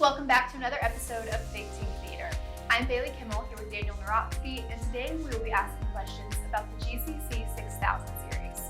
welcome back to another episode of Think Tank Theater. I'm Bailey Kimmel here with Daniel Narotsky, and today we will be asking questions about the GCC 6000 series,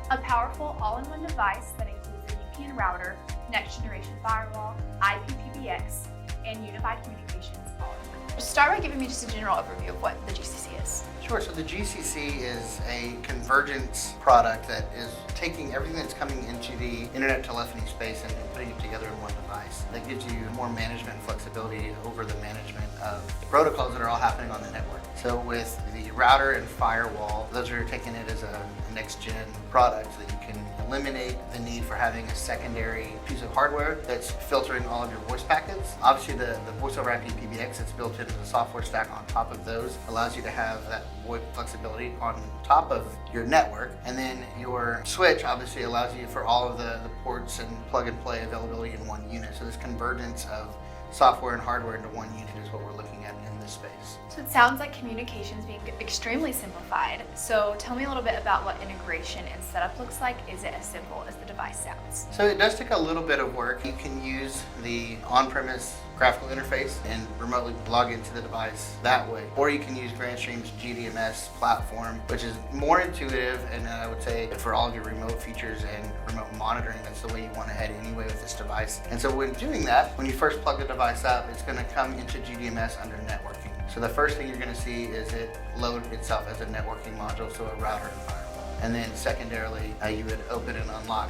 a powerful all-in-one device that includes a VPN router, next-generation firewall, IPPBX, and unified communications all in one. Start by giving me just a general overview of what the GCC is. Sure, so the GCC is a convergence product that is taking everything that's coming into the internet telephony space and putting it together in one device. That gives you more management flexibility over the management of the protocols that are all happening on the network. So with the router and firewall, those are taking it as a next-gen product that you can eliminate the need for having a secondary piece of hardware that's filtering all of your voice packets. Obviously, the voice over IP PBX that's built into the software stack on top of those allows you to have that VoIP flexibility on top of your network. And then your switch obviously allows you for all of the ports and plug and play availability in one unit. So this convergence of software and hardware into one unit is what we're looking at in this space. So it sounds like communications being extremely simplified. So tell me a little bit about what integration and setup looks like. Is it as simple as the device sounds? So it does take a little bit of work. You can use the on-premise graphical interface and remotely log into the device that way. Or you can use Grandstream's GDMS platform, which is more intuitive, and I would say for all of your remote features and remote monitoring, that's the way you want to head anyway with this device. And so when doing that, when you first plug the device up, it's going to come into GDMS under networking. So the first thing you're going to see is it load itself as a networking module, so a router and firewall. And then secondarily, you would open and unlock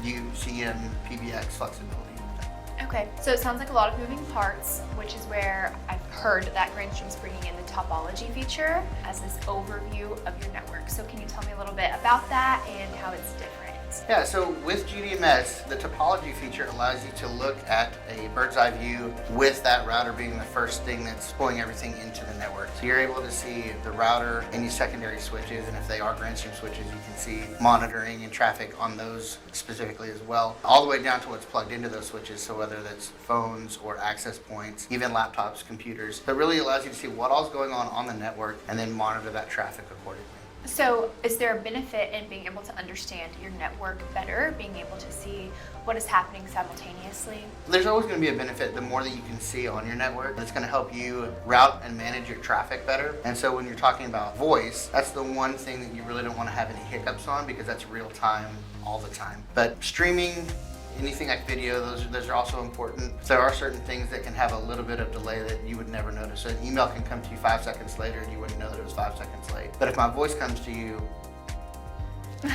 the UCM PBX flexibility. Okay, so it sounds like a lot of moving parts, which is where I've heard that Grandstream's bringing in the topology feature as this overview of your network. So can you tell me a little bit about that and how it's different? Yeah, so with GDMS, the topology feature allows you to look at a bird's eye view with that router being the first thing that's pulling everything into the network. So you're able to see the router, any secondary switches, and if they are Grandstream switches, you can see monitoring and traffic on those specifically as well, all the way down to what's plugged into those switches, so whether that's phones or access points, even laptops, computers. That really allows you to see what all's going on the network and then monitor that traffic accordingly. So is there a benefit in being able to understand your network better, being able to see what is happening simultaneously? There's always going to be a benefit the more that you can see on your network. It's going to help you route and manage your traffic better. And so when you're talking about voice, that's the one thing that you really don't want to have any hiccups on because that's real time all the time. But streaming, anything like video, those are also important. There are certain things that can have a little bit of delay that you would never notice. So an email can come to you 5 seconds later and you wouldn't know that it was 5 seconds late. But if my voice comes to you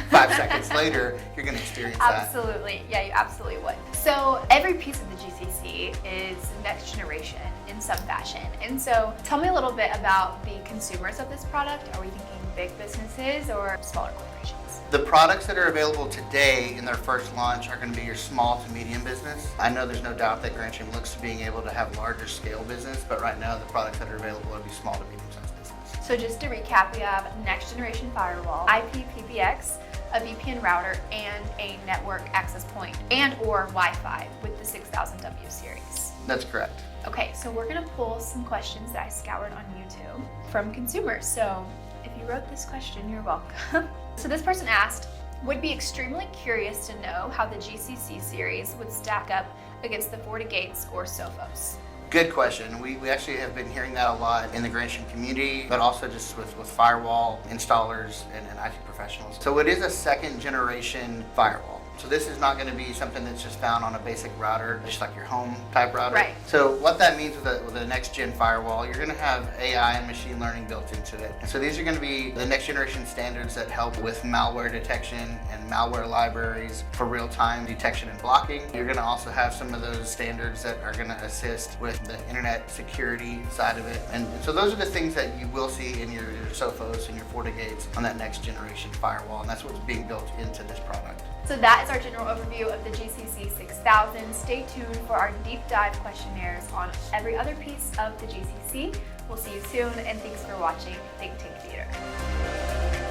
5 seconds later, you're going to experience that. Absolutely. Yeah, you absolutely would. So every piece of the GCC is next generation in some fashion. And so tell me a little bit about the consumers of this product. Are we thinking big businesses or smaller corporations? The products that are available today in their first launch are going to be your small to medium business. I know there's no doubt that Grandstream looks to being able to have larger scale business, but right now the products that are available will be small to medium sized business. So just to recap, we have next generation firewall, IPPBX, a VPN router, and a network access point and or Wi-Fi with the 6000W series. That's correct. Okay, so we're gonna pull some questions that I scoured on YouTube from consumers. So if you wrote this question, you're welcome. So this person asked, would be extremely curious to know how the GCC series would stack up against the FortiGates or Sophos. Good question. We actually have been hearing that a lot in the Grandstream community, but also just with firewall installers and IT professionals. So it is a second generation firewall. So this is not going to be something that's just found on a basic router, just like your home type router. Right. So what that means with a next gen firewall, you're going to have AI and machine learning built into it. And so these are going to be the next generation standards that help with malware detection and malware libraries for real time detection and blocking. You're going to also have some of those standards that are going to assist with the internet security side of it. And so those are the things that you will see in your Sophos and your FortiGates on that next generation firewall. And that's what's being built into this product. So that is our general overview of the GCC 6000. Stay tuned for our deep dive questionnaires on every other piece of the GCC. We'll see you soon, and thanks for watching Think Tank Theater.